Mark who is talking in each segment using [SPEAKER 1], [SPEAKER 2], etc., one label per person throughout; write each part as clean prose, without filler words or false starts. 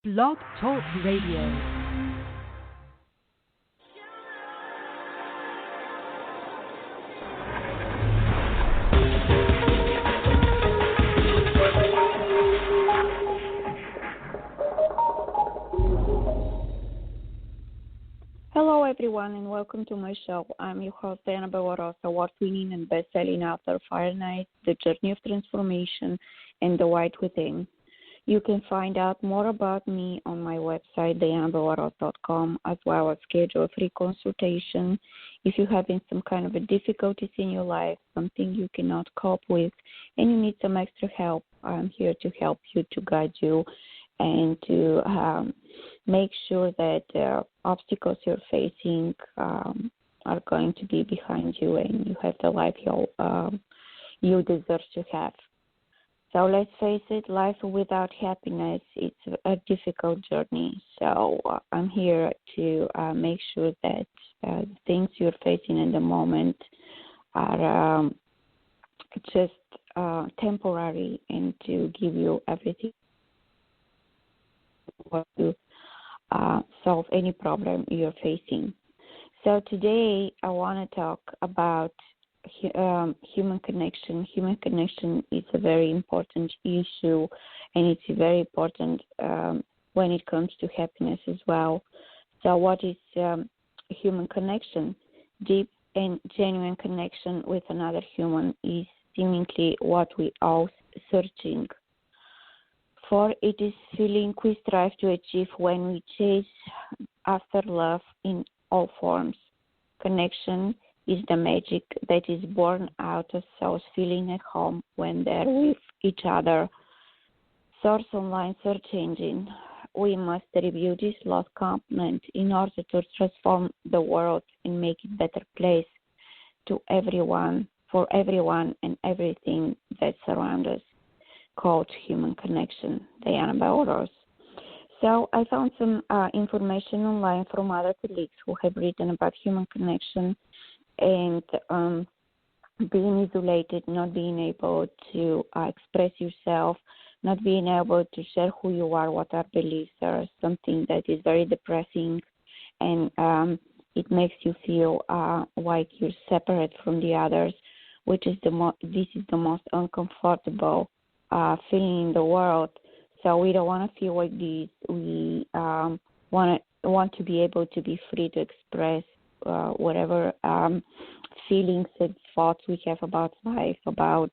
[SPEAKER 1] Blog Talk Radio.
[SPEAKER 2] Hello, everyone, and welcome to my show. I'm your host, Dianna Bellerose, award-winning and best-selling author of Fahrenheit, The Journey of Transformation, and The White Within. You can find out more about me on my website, diannabellerose.com, as well as schedule a free consultation. If you're having some kind of a difficulties in your life, something you cannot cope with, and you need some extra help, I'm here to help you, to guide you, and to make sure that obstacles you're facing are going to be behind you and you have the life you deserve to have. So let's face it, life without happiness, it's a difficult journey. So I'm here to make sure that the things you're facing in the moment are just temporary, and to give you everything to solve any problem you're facing. So today I want to talk about human connection. Human connection is a very important issue, and it's very important when it comes to happiness as well. So what is human connection? Deep and genuine connection with another human is seemingly what we all searching for. It is feeling we strive to achieve when we chase after love in all forms. Connection is the magic that is born out of souls feeling at home when they're with each other. Source online search engine. We must review this lost component in order to transform the world and make it a better place to everyone, for everyone and everything that surrounds us. Called human connection, Dianna Bellerose. So I found some information online from other colleagues who have written about human connection and being isolated, not being able to express yourself, not being able to share who you are, what our beliefs are, something that is very depressing, and it makes you feel like you're separate from the others, which is this is the most uncomfortable feeling in the world. So we don't want to feel like this. We want to be able to be free to express whatever feelings and thoughts we have about life, about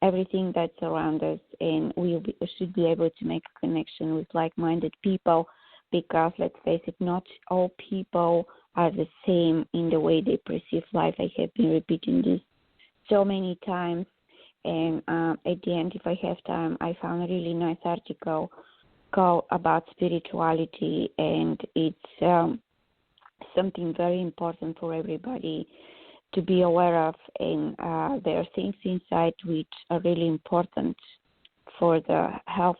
[SPEAKER 2] everything that's around us, and we should be able to make a connection with like-minded people, because let's face it, not all people are the same in the way they perceive life. I have been repeating this so many times. And at the end, if I have time, I found a really nice article called about spirituality, and it's something very important for everybody to be aware of. And there are things inside which are really important for the health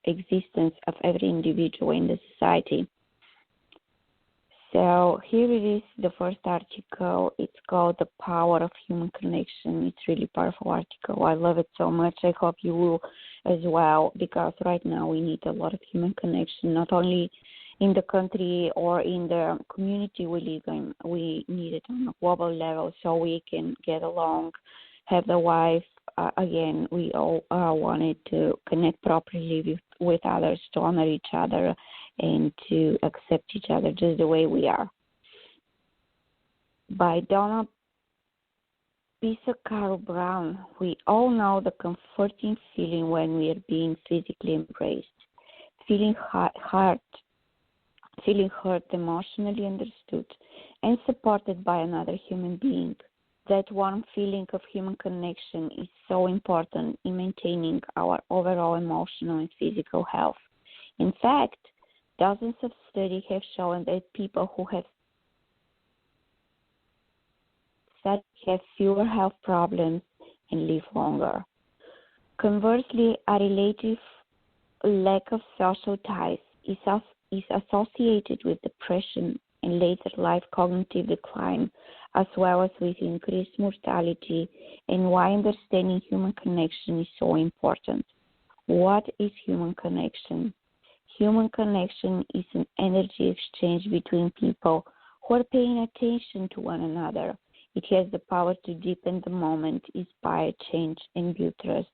[SPEAKER 2] existence of every individual in the society. So here it is, the first article. It's called The Power of Human Connection. It's a really powerful article. I love it so much. I hope you will as well, because right now we need a lot of human connection, not only in the country or in the community we live in. We need it on a global level so we can get along, have a life. Again, we all wanted to connect properly with others, to honor each other, and to accept each other just the way we are. By Donna Brown. We all know the comforting feeling when we are being physically embraced, feeling heard, emotionally understood, and supported by another human being. That warm feeling of human connection is so important in maintaining our overall emotional and physical health. In fact, dozens of studies have shown that people who have fewer health problems and live longer. Conversely, a relative lack of social ties is associated with depression and later life cognitive decline, as well as with increased mortality, and why understanding human connection is so important. What is human connection? Human connection is an energy exchange between people who are paying attention to one another. It has the power to deepen the moment, inspire change, and build trust.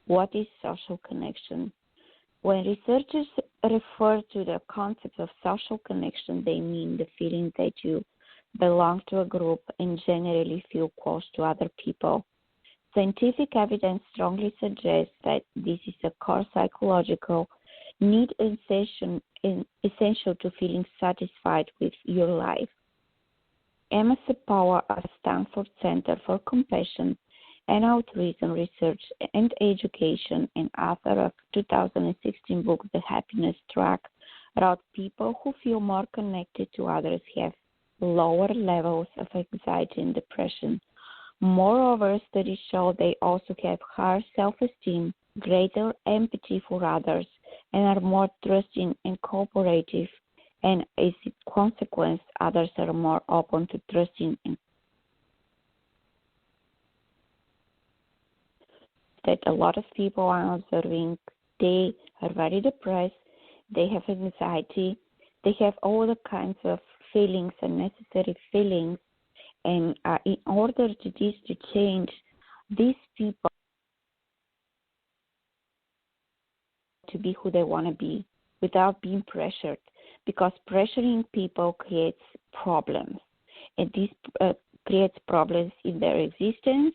[SPEAKER 2] What is social connection? When researchers refer to the concept of social connection, they mean the feeling that you belong to a group and generally feel close to other people. Scientific evidence strongly suggests that this is a core psychological need essential to feeling satisfied with your life. Emma Sepawa at Stanford Center for Compassion and Altruism Research and Education and author of 2016 book The Happiness Track wrote people who feel more connected to others have lower levels of anxiety and depression. Moreover, studies show they also have higher self-esteem, greater empathy for others, and are more trusting and cooperative. And as a consequence, others are more open to trusting and that a lot of people are observing they are very depressed, they have anxiety, they have all the kinds of feelings, unnecessary feelings, and in order to this to change, these people to be who they want to be without being pressured, because pressuring people creates problems, and this creates problems in their existence,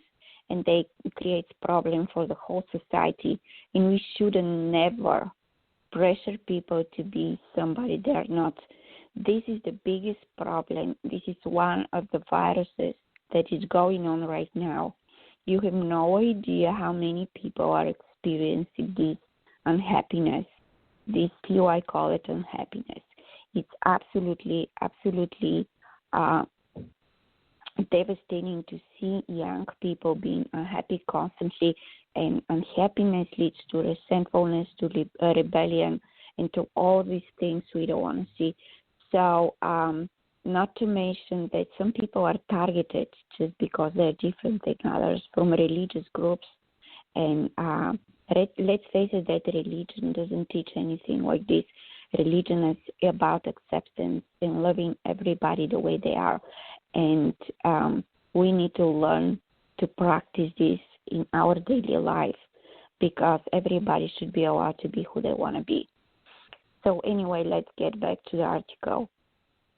[SPEAKER 2] and they create problems for the whole society. And we should never pressure people to be somebody they're not. This is the biggest problem. This is one of the viruses that is going on right now. You have no idea how many people are experiencing this unhappiness. This few, I call it unhappiness. It's absolutely devastating to see young people being unhappy constantly, and unhappiness leads to resentfulness, to rebellion, and to all these things we don't want to see. So, not to mention that some people are targeted just because they're different than others from religious groups. And let's face it, that religion doesn't teach anything like this. Religion is about acceptance and loving everybody the way they are. And we need to learn to practice this in our daily life, because everybody should be allowed to be who they want to be. So anyway, let's get back to the article.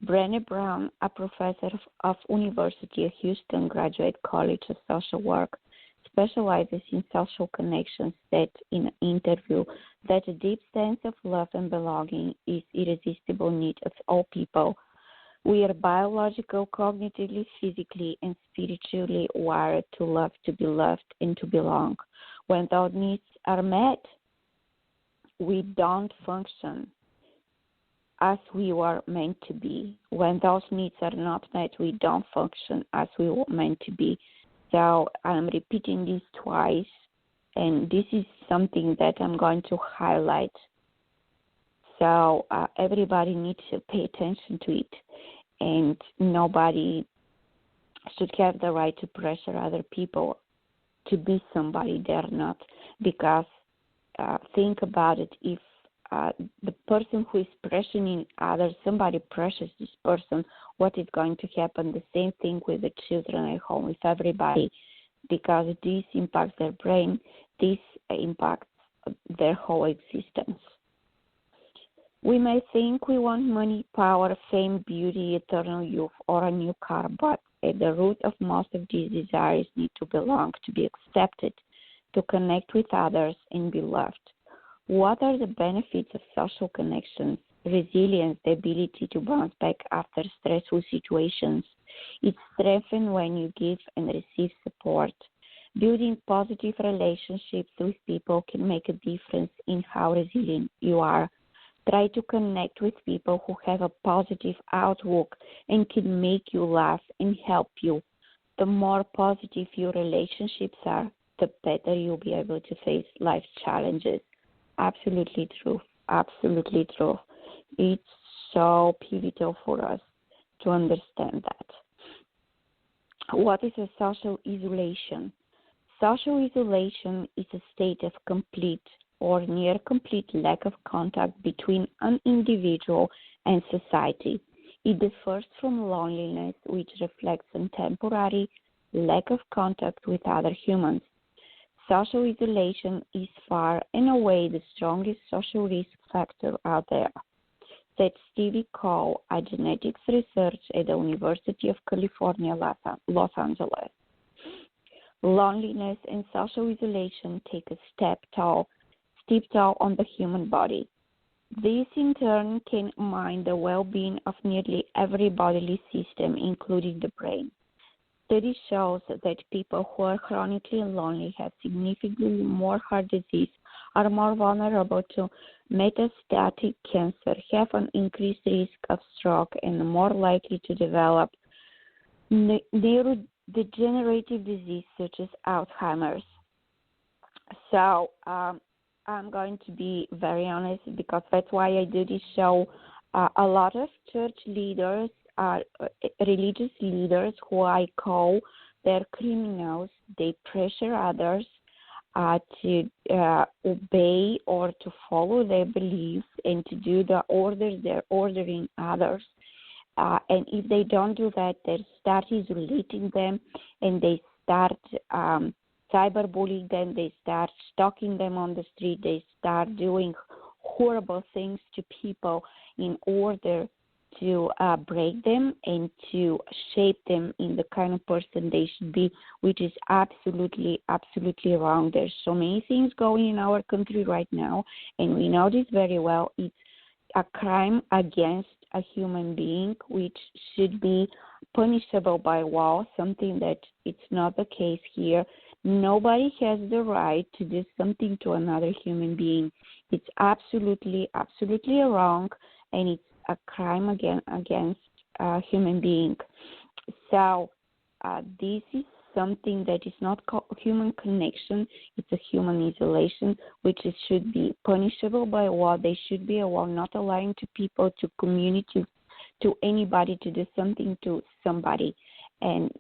[SPEAKER 2] Brené Brown, a professor of University of Houston Graduate College of Social Work, specializes in social connections, said in an interview that a deep sense of love and belonging is irresistible need of all people. We are biological, cognitively, physically, and spiritually wired to love, to be loved, and to belong. When those needs are met, we don't function as we were meant to be. When those needs are not met, we don't function as we were meant to be. So I'm repeating this twice, and this is something that I'm going to highlight. So everybody needs to pay attention to it, and nobody should have the right to pressure other people to be somebody they're not, because think about it, if the person who is pressuring others, somebody pressures this person, what is going to happen? The same thing with the children at home, with everybody, because this impacts their brain, this impacts their whole existence. We may think we want money, power, fame, beauty, eternal youth, or a new car, but at the root of most of these desires need to belong, to be accepted, to connect with others, and be loved. What are the benefits of social connections? Resilience, the ability to bounce back after stressful situations. It's strengthened when you give and receive support. Building positive relationships with people can make a difference in how resilient you are. Try to connect with people who have a positive outlook and can make you laugh and help you. The more positive your relationships are, the better you'll be able to face life's challenges. Absolutely true. Absolutely true. It's so pivotal for us to understand that. What is a social isolation? Social isolation is a state of complete or near complete lack of contact between an individual and society. It differs from loneliness, which reflects a temporary lack of contact with other humans. Social isolation is far and away the strongest social risk factor out there, said Stevie Cole, a genetics researcher at the University of California, Los Angeles. Loneliness and social isolation take a steep toll on the human body. This, in turn, can mine the well-being of nearly every bodily system, including the brain. Study shows that people who are chronically lonely have significantly more heart disease, are more vulnerable to metastatic cancer, have an increased risk of stroke, and are more likely to develop neurodegenerative disease such as Alzheimer's. So I'm going to be very honest because that's why I do this show. A lot of church leaders, religious leaders who I call they're criminals, they pressure others to obey or to follow their beliefs and to do the orders they're ordering others. And if they don't do that, they start isolating them and they start cyberbullying them, they start stalking them on the street, they start doing horrible things to people in order to break them and to shape them in the kind of person they should be, which is absolutely wrong. There's so many things going in our country right now, and we know this very well. It's a crime against a human being, which should be punishable by law, something that it's not the case here. Nobody has the right to do something to another human being. It's absolutely wrong, and it's a crime against a human being. So this is something that is not called human connection. It's a human isolation, which should be punishable by law. They should be a law not allowing to people, to community, to anybody to do something to somebody. And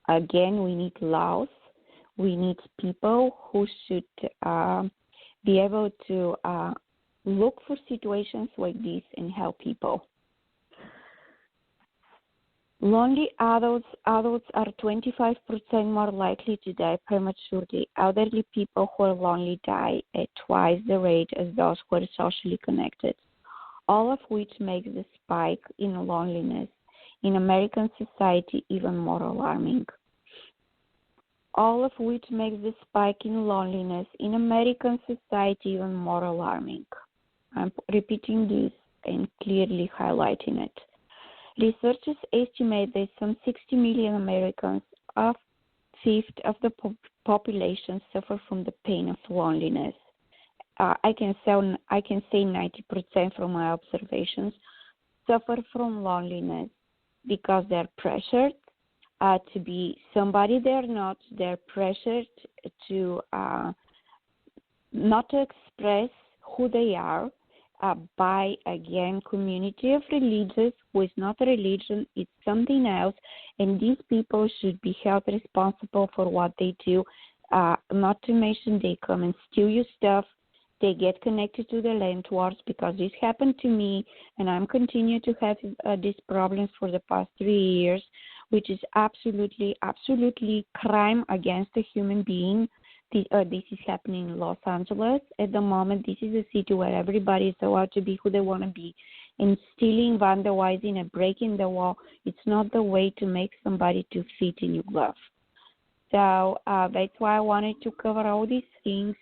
[SPEAKER 2] again, we need laws. We need people who should be able to look for situations like this and help people. Lonely adults are 25% more likely to die prematurely. Elderly people who are lonely die at twice the rate as those who are socially connected, all of which makes the spike in loneliness in American society even more alarming. All of which makes the spike in loneliness in American society even more alarming. I'm repeating this and clearly highlighting it. Researchers estimate that some 60 million Americans, a fifth of the population, suffer from the pain of loneliness. I can say 90% from my observations suffer from loneliness because they're pressured to be somebody they're not. They're pressured to not to express who they are by, again, community of religious who is not a religion, it's something else, and these people should be held responsible for what they do, not to mention they come and steal your stuff, they get connected to the land wars, because this happened to me, and I'm continuing to have these problems for the past 3 years, which is absolutely crime against a human being. This is happening in Los Angeles at the moment. This is a city where everybody is allowed to be who they want to be. And stealing, vandalizing, and breaking the law, it's not the way to make somebody to fit in your glove. So that's why I wanted to cover all these things.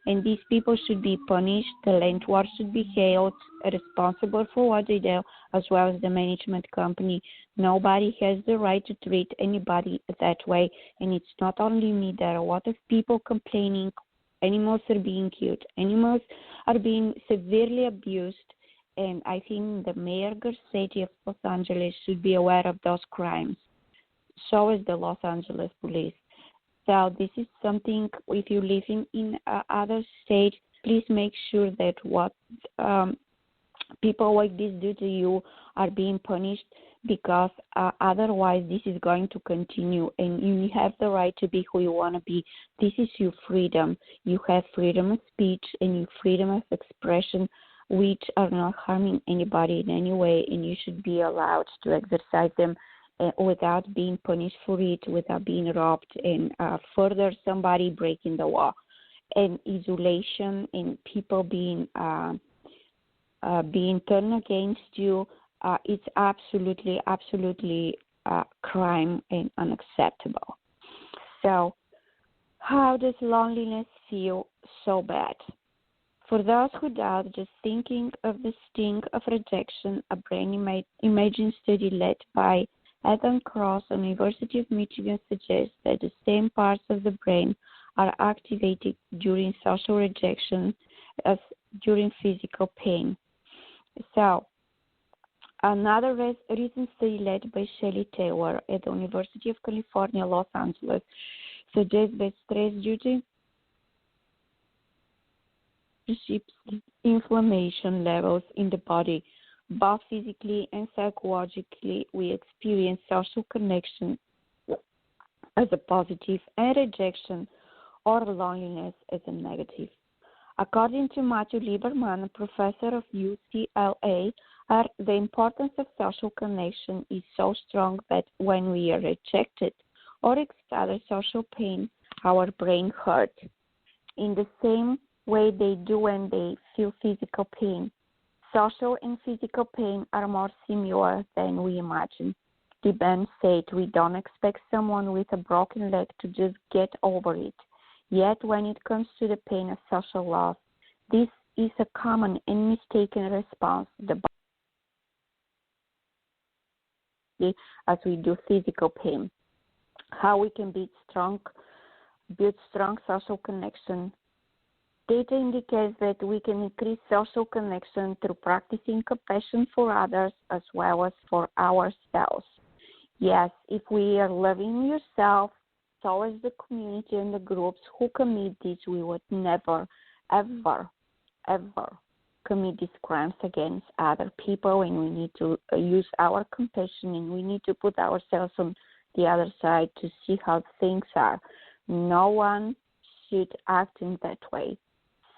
[SPEAKER 2] And these people should be punished. The land wars should be held responsible for what they do, as well as the management company. Nobody has the right to treat anybody that way. And it's not only me. There are a lot of people complaining. Animals are being killed. Animals are being severely abused. And I think the Mayor Garcetti of Los Angeles should be aware of those crimes. So is the Los Angeles police. So this is something, if you live in other states, please make sure that what people like this do to you are being punished, because otherwise this is going to continue, and you have the right to be who you want to be. This is your freedom. You have freedom of speech and your freedom of expression, which are not harming anybody in any way, and you should be allowed to exercise them without being punished for it, without being robbed, and further somebody breaking the law. And isolation and people being turned against you, it's absolutely crime and unacceptable. So how does loneliness feel so bad? For those who doubt, just thinking of the sting of rejection, a brain imaging study led by Adam Cross on the University of Michigan suggests that the same parts of the brain are activated during social rejection as during physical pain. So, another recent study led by Shelley Taylor at the University of California, Los Angeles, suggests that stress due to inflammation levels in the body, both physically and psychologically. We experience social connection as a positive and rejection or loneliness as a negative. According to Matthew Lieberman, a professor of UCLA, the importance of social connection is so strong that when we are rejected or experience social pain, our brain hurts in the same way they do when they feel physical pain. Social and physical pain are more similar than we imagine. The band said we don't expect someone with a broken leg to just get over it. Yet when it comes to the pain of social loss, this is a common and mistaken response the body as we do physical pain. How we can build strong social connection. Data indicates that we can increase social connection through practicing compassion for others as well as for ourselves. Yes, if we are loving yourself, so is the community and the groups who commit this. We would never, ever commit these crimes against other people, and we need to use our compassion, and we need to put ourselves on the other side to see how things are. No one should act in that way.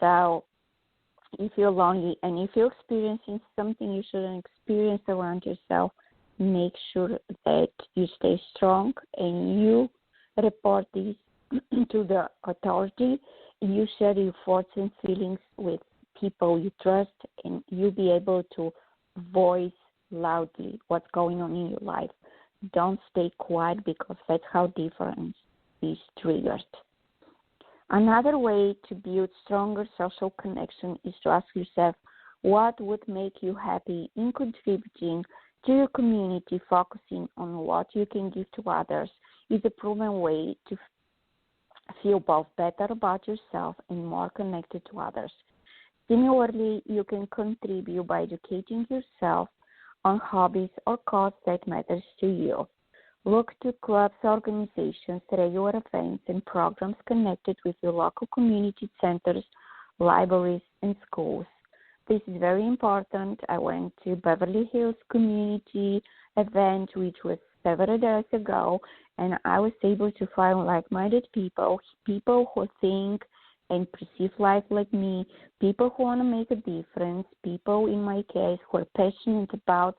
[SPEAKER 2] So if you're lonely and if you're experiencing something you shouldn't experience around yourself, make sure that you stay strong and you report this to the authority. You share your thoughts and feelings with people you trust, and you'll be able to voice loudly what's going on in your life. Don't stay quiet, because that's how difference is triggered. Another way to build stronger social connection is to ask yourself what would make you happy in contributing to your community. Focusing on what you can give to others is a proven way to feel both better about yourself and more connected to others. Similarly, you can contribute by educating yourself on hobbies or cause that matters to you. Look to clubs, organizations, regular events, and programs connected with your local community centers, libraries, and schools. This is very important. I went to Beverly Hills community event, which was several days ago, and I was able to find like-minded people who think and perceive life like me, people who want to make a difference, people, in my case, who are passionate about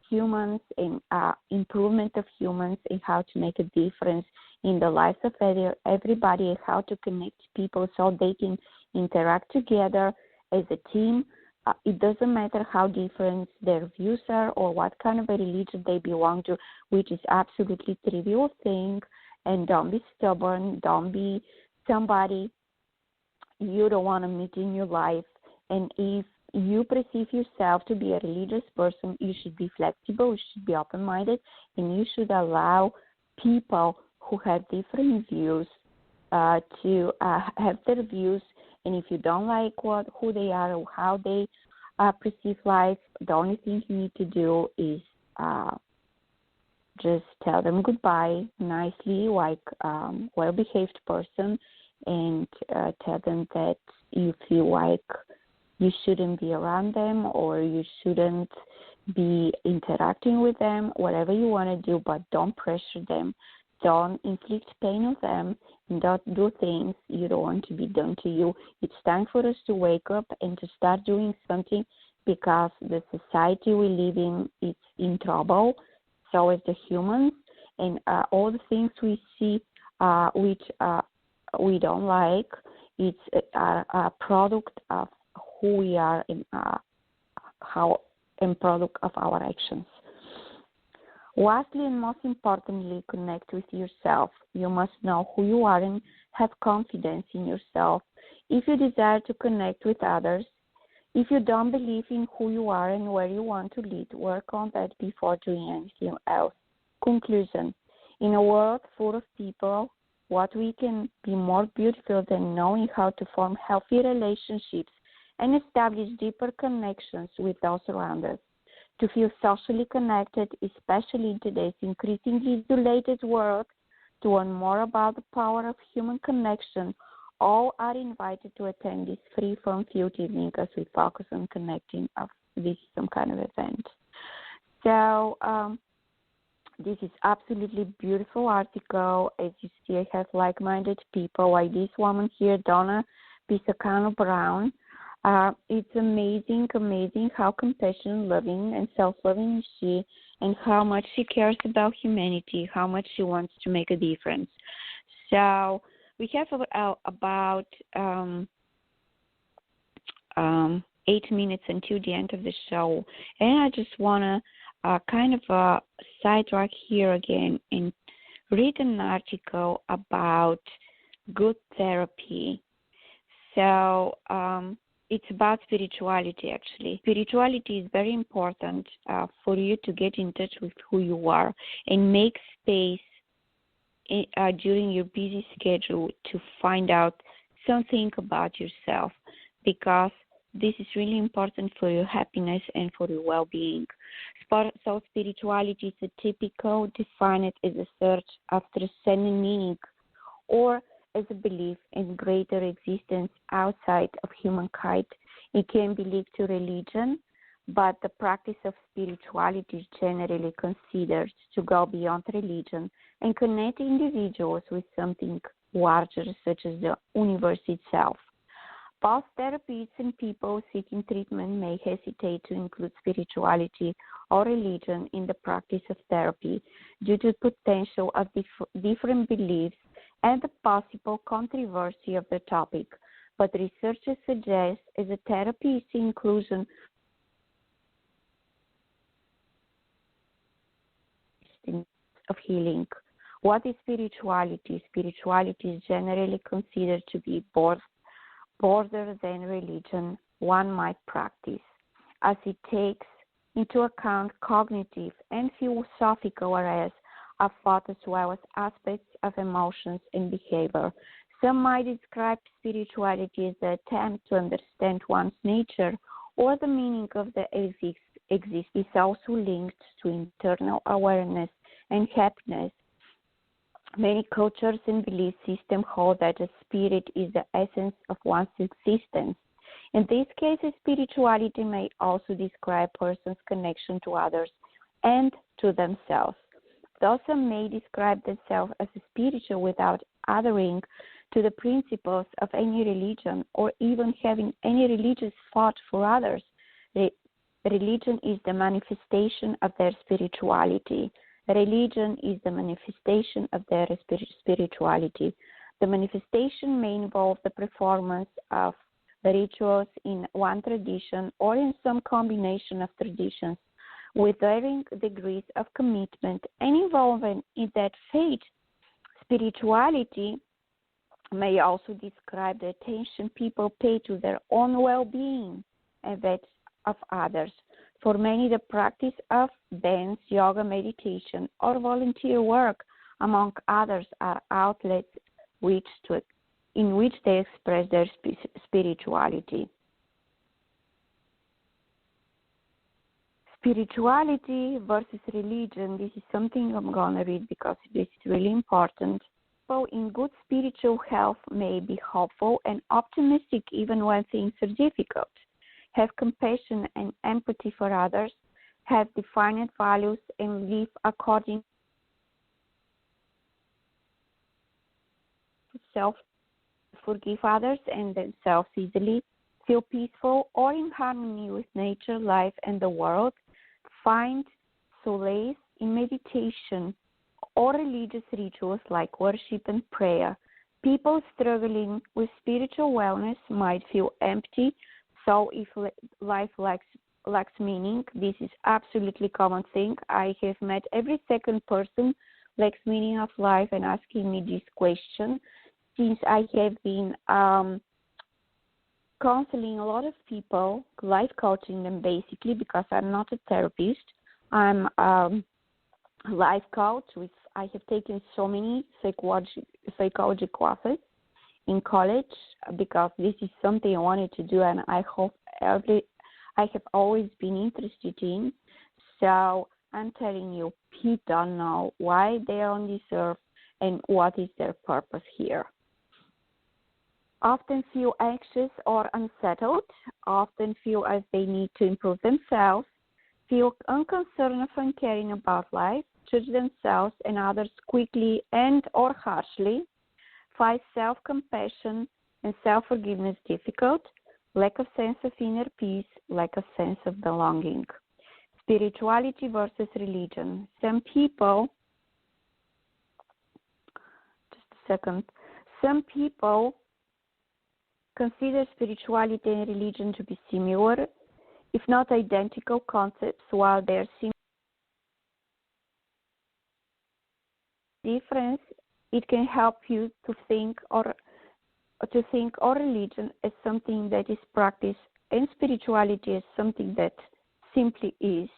[SPEAKER 2] humans and improvement of humans and how to make a difference in the lives of everybody, and how to connect people so they can interact together as a team. It doesn't matter how different their views are or what kind of a religion they belong to, which is absolutely trivial thing. And don't be stubborn. Don't be somebody you don't want to meet in your life. And if you perceive yourself to be a religious person, you should be flexible, you should be open-minded, and you should allow people who have different views to have their views. And if you don't like who they are or how they perceive life, the only thing you need to do is just tell them goodbye nicely, like well-behaved person, and tell them that you feel like you shouldn't be around them, or you shouldn't be interacting with them, whatever you want to do, but don't pressure them. Don't inflict pain on them, and don't do things you don't want to be done to you. It's time for us to wake up and to start doing something, because the society we live in is in trouble. So is the humans, and all the things we see which we don't like, it's a product of who we are and product of our actions. Lastly, and most importantly, connect with yourself. You must know who you are and have confidence in yourself. If you desire to connect with others, if you don't believe in who you are and where you want to lead, work on that before doing anything else. Conclusion. In a world full of people, what we can be more beautiful than knowing how to form healthy relationships and establish deeper connections with those around us. To feel socially connected, especially in today's increasingly isolated world, to learn more about the power of human connection, all are invited to attend this free-form field evening as we focus on connecting with some kind of event. So this is absolutely beautiful article. As you see, I have like-minded people like this woman here, Donna Pisacano-Brown. It's amazing how compassionate, loving, and self-loving is she, and how much she cares about humanity, how much she wants to make a difference. So we have about 8 minutes until the end of the show, and I just want to kind of sidetrack here again and read an article about good therapy. So it's about spirituality, actually. Spirituality is very important for you to get in touch with who you are and make space during your busy schedule to find out something about yourself, because this is really important for your happiness and for your well-being. So spirituality is a typical defined as a search after ascending meaning, or as a belief in greater existence outside of humankind. It can be linked to religion, but the practice of spirituality is generally considered to go beyond religion and connect individuals with something larger, such as the universe itself. Both therapists and people seeking treatment may hesitate to include spirituality or religion in the practice of therapy due to the potential of different beliefs and the possible controversy of the topic. But researchers suggest as a therapist's inclusion of healing. What is spirituality? Spirituality is generally considered to be broader than religion one might practice, as it takes into account cognitive and philosophical areas of thought as well as aspects of emotions and behavior. Some might describe spirituality as the attempt to understand one's nature or the meaning of the existence. Is also linked to internal awareness and happiness. Many cultures and belief systems hold that a spirit is the essence of one's existence. In this case, spirituality may also describe a person's connection to others and to themselves. Those may describe themselves as spiritual without adhering to the principles of any religion or even having any religious thought for others. Religion is the manifestation of their spirituality. Religion is the manifestation of their spirituality. The manifestation may involve the performance of rituals in one tradition or in some combination of traditions with varying degrees of commitment and involvement in that faith. Spirituality may also describe the attention people pay to their own well-being and that of others. For many, the practice of dance, yoga, meditation, or volunteer work, among others, are outlets in which they express their spirituality. Spirituality versus religion, this is something I'm going to read because this is really important. People in good spiritual health may be hopeful and optimistic even when things are difficult, have compassion and empathy for others, have defined values, and live according to self, forgive others and themselves easily, feel peaceful or in harmony with nature, life, and the world, find solace in meditation or religious rituals like worship and prayer. People struggling with spiritual wellness might feel empty, so if life lacks meaning, this is absolutely common thing. I have met every second person lacks meaning of life and asking me this question since I have been counseling a lot of people, life coaching them basically because I'm not a therapist. I'm a life coach. I have taken so many psychology classes in college because this is something I wanted to do, and I have always been interested in. So I'm telling you, people don't know why they are on this earth and what is their purpose here. Often feel anxious or unsettled, often feel as they need to improve themselves, feel unconcerned of uncaring about life, judge themselves and others quickly and or harshly, find self-compassion and self-forgiveness difficult, lack of sense of inner peace, lack of sense of belonging. Spirituality versus religion. Some people consider spirituality and religion to be similar, if not identical concepts, while their difference, it can help you to think or religion as something that is practiced and spirituality as something that simply is.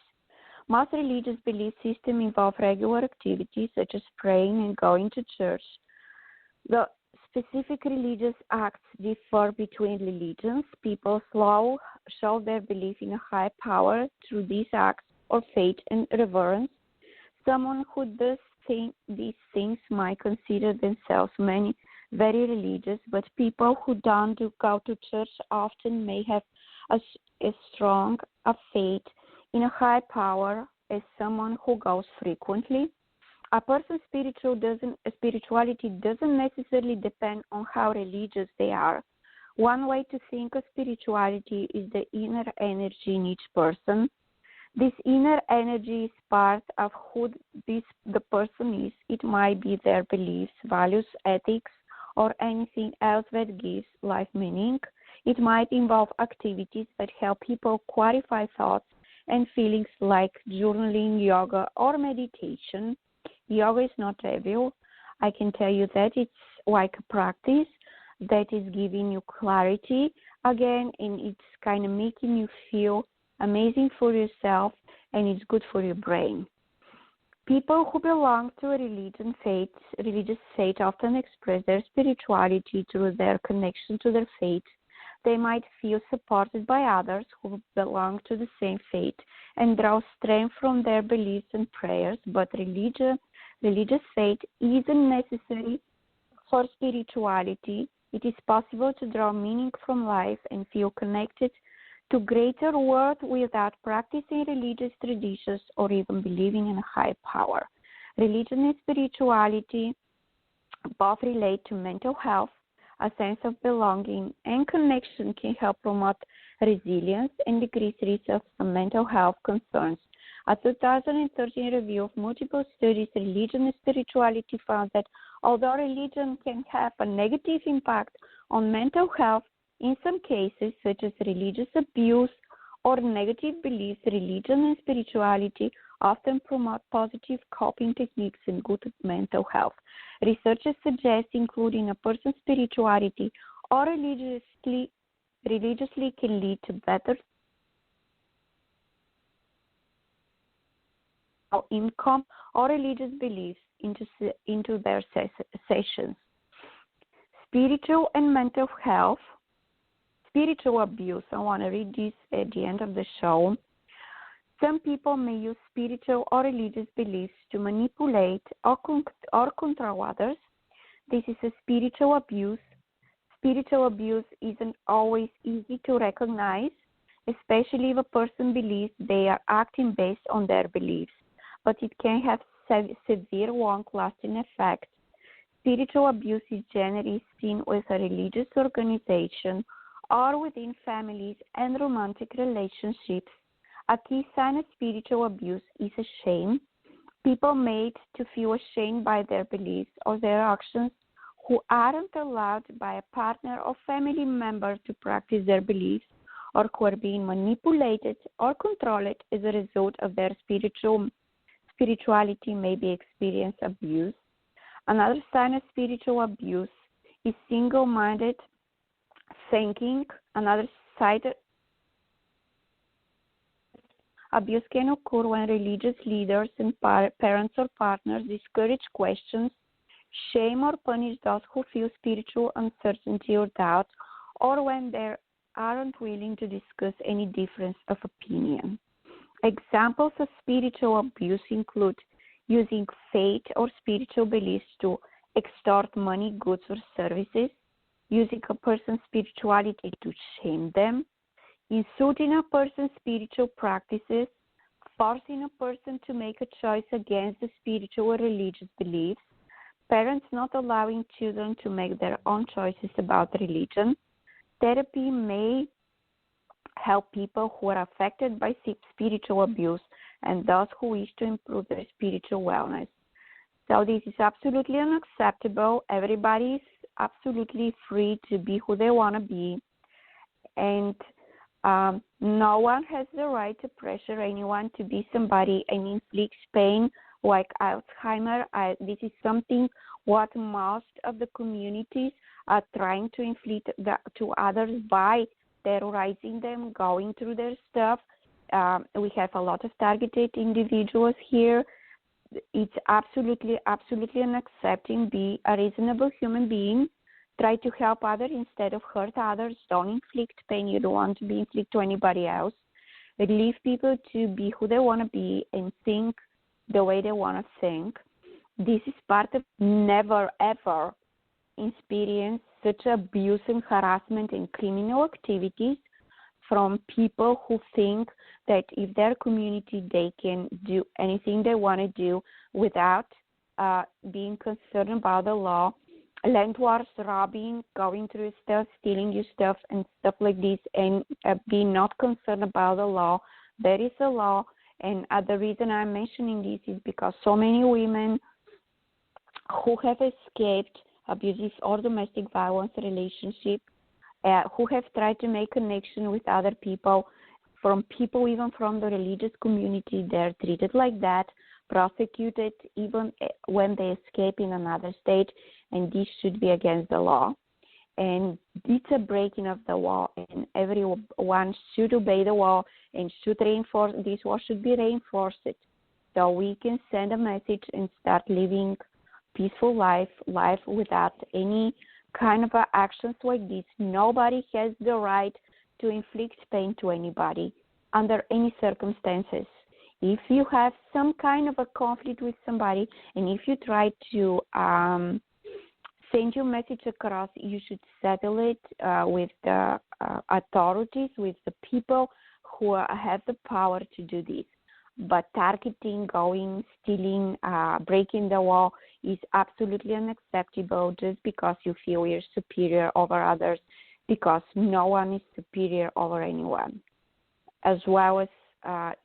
[SPEAKER 2] Most religious belief systems involve regular activities such as praying and going to church. The specific religious acts differ between religions. People show their belief in a high power through these acts or faith and reverence. Someone who does these things might consider themselves very religious, but people who don't go to church often may have as strong a faith in a high power as someone who goes frequently. A person's spirituality doesn't necessarily depend on how religious they are. One way to think of spirituality is the inner energy in each person. This inner energy is part of who the person is. It might be their beliefs, values, ethics, or anything else that gives life meaning. It might involve activities that help people clarify thoughts and feelings like journaling, yoga, or meditation. Yoga is not evil. I can tell you that it's like a practice that is giving you clarity again, and it's kind of making you feel amazing for yourself, and it's good for your brain. People who belong to a religious faith often express their spirituality through their connection to their faith. They might feel supported by others who belong to the same faith and draw strength from their beliefs and prayers, but religious faith isn't necessary for spirituality. It is possible to draw meaning from life and feel connected to greater world without practicing religious traditions or even believing in a high power. Religion and spirituality both relate to mental health. A sense of belonging and connection can help promote resilience and decrease risk of some mental health concerns. A 2013 review of multiple studies, religion and spirituality found that although religion can have a negative impact on mental health, in some cases, such as religious abuse or negative beliefs, religion and spirituality often promote positive coping techniques and good mental health. Researchers suggest including a person's spirituality or religiously can lead to better income or religious beliefs into their sessions. Spiritual and mental health. Spiritual abuse. I want to read this at the end of the show. Some people may use spiritual or religious beliefs to manipulate or control others. This is a spiritual abuse. Spiritual abuse isn't always easy to recognize, especially if a person believes they are acting based on their beliefs, but it can have severe long-lasting effects. Spiritual abuse is generally seen with a religious organization or within families and romantic relationships. A key sign of spiritual abuse is shame. People made to feel ashamed by their beliefs or their actions who aren't allowed by a partner or family member to practice their beliefs, or who are being manipulated or controlled as a result of their spirituality may be experience abuse. Another sign of spiritual abuse is single-minded thinking. Another side abuse can occur when religious leaders and parents or partners discourage questions, shame or punish those who feel spiritual uncertainty or doubt, or when they aren't willing to discuss any difference of opinion. Examples of spiritual abuse include using faith or spiritual beliefs to extort money, goods, or services, using a person's spirituality to shame them, insulting a person's spiritual practices, forcing a person to make a choice against the spiritual or religious beliefs, parents not allowing children to make their own choices about religion. Therapy may help people who are affected by spiritual abuse and those who wish to improve their spiritual wellness. So this is absolutely unacceptable. Everybody is absolutely free to be who they want to be, and no one has the right to pressure anyone to be somebody and inflict pain like Alzheimer. This is something what most of the communities are trying to inflict to others by terrorizing them, going through their stuff. We have a lot of targeted individuals here. It's absolutely unaccepting. Be a reasonable human being. Try to help others instead of hurt others. Don't inflict pain you don't want to be inflict to anybody else. Leave people to be who they want to be and think the way they want to think. This is part of never ever experience such abuse and harassment and criminal activities from people who think that if their community they can do anything they want to do without being concerned about the law. Land wars, robbing, going through stuff, stealing your stuff and stuff like this, and being not concerned about the law. There is a law, and the reason I'm mentioning this is because so many women who have escaped abusive or domestic violence relationship, who have tried to make connection with other people, from people even from the religious community, they're treated like that, prosecuted even when they escape in another state, and this should be against the law. And it's a breaking of the law, and everyone should obey the law and should reinforce, this law should be reinforced so we can send a message and start living peaceful life without any kind of actions like this. Nobody has the right to inflict pain to anybody under any circumstances. If you have some kind of a conflict with somebody, and if you try to send your message across, you should settle it with the authorities, with the people who have the power to do this. But targeting, going, stealing, breaking the law is absolutely unacceptable just because you feel you're superior over others, because no one is superior over anyone, as well as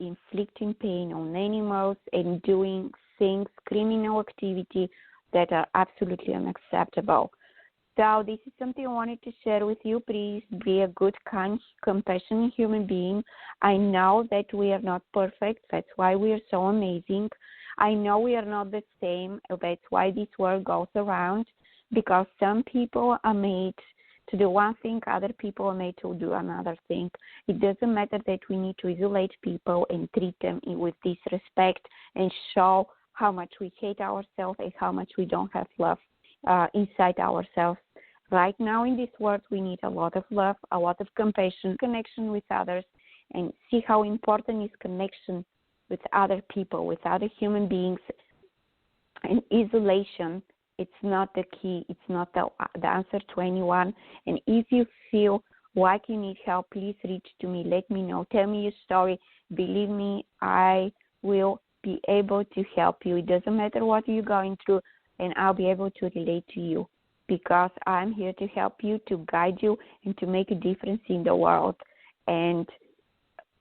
[SPEAKER 2] inflicting pain on animals and doing things, criminal activity that are absolutely unacceptable. So this is something I wanted to share with you. Please be a good, kind, compassionate human being. I know that we are not perfect. That's why we are so amazing. I know we are not the same. That's why this world goes around, because some people are made to do one thing, other people are made to do another thing. It doesn't matter that we need to isolate people and treat them with disrespect and show how much we hate ourselves and how much we don't have love inside ourselves. Right now in this world, we need a lot of love, a lot of compassion, connection with others, and see how important is connection with other people, with other human beings. And isolation, it's not the key. It's not the answer to anyone. And if you feel Why you need help, please reach to me. Let me know. Tell me your story. Believe me, I will be able to help you. It doesn't matter what you're going through, and I'll be able to relate to you because I'm here to help you, to guide you, and to make a difference in the world. And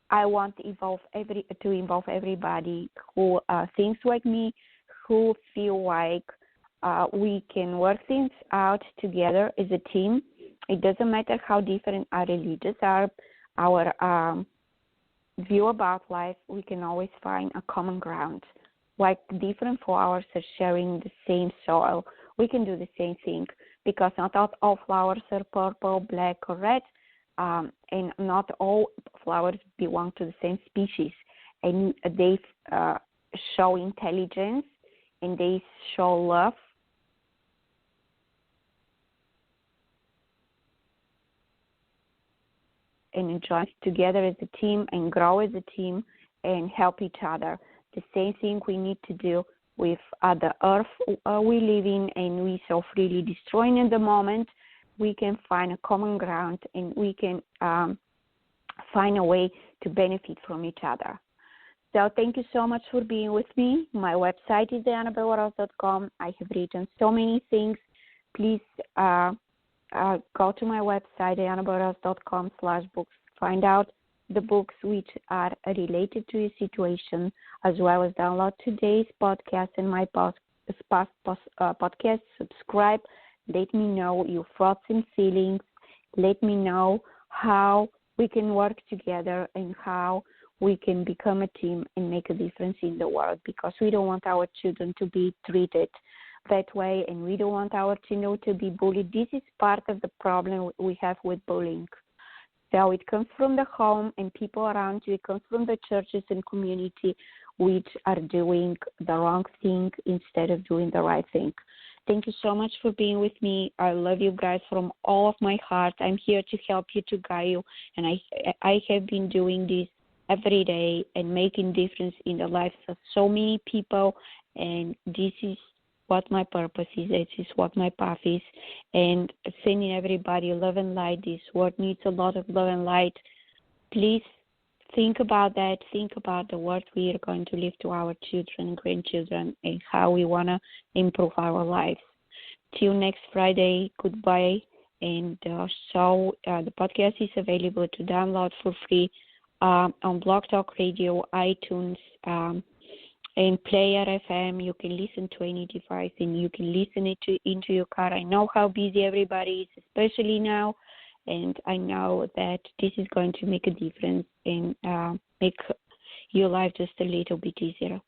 [SPEAKER 2] I want to involve everybody who thinks like me, who feel like we can work things out together as a team. It doesn't matter how different our religions are, our view about life, we can always find a common ground. Like different flowers are sharing the same soil, we can do the same thing because not all flowers are purple, black, or red, and not all flowers belong to the same species. And they show intelligence and they show love. And enjoy together as a team and grow as a team and help each other. The same thing we need to do with the earth we live in and we so freely destroying at the moment. We can find a common ground and we can find a way to benefit from each other. So thank you so much for being with me. My website is diannabellerose.com. I have written so many things. Please go to my website, diannabellerose.com/books. Find out the books which are related to your situation, as well as download today's podcast and my past podcast. Subscribe. Let me know your thoughts and feelings. Let me know how we can work together and how we can become a team and make a difference in the world, because we don't want our children to be treated that way, and we don't want our children to be bullied. This is part of the problem we have with bullying. So it comes from the home and people around you. It comes from the churches and community which are doing the wrong thing instead of doing the right thing. Thank you so much for being with me. I love you guys from all of my heart. I'm here to help you, to guide you, and I have been doing this every day and making difference in the lives of so many people, and this is what my purpose is. This is what my path is, and sending everybody love and light. This world needs a lot of love and light. Please think about that. Think about the world we are going to leave to our children and grandchildren and how we want to improve our lives. Till next Friday, goodbye. And the podcast is available to download for free on Blog Talk Radio, iTunes, and Player FM. You can listen to any device and you can listen it into your car. I know how busy everybody is, especially now, and I know that this is going to make a difference and make your life just a little bit easier.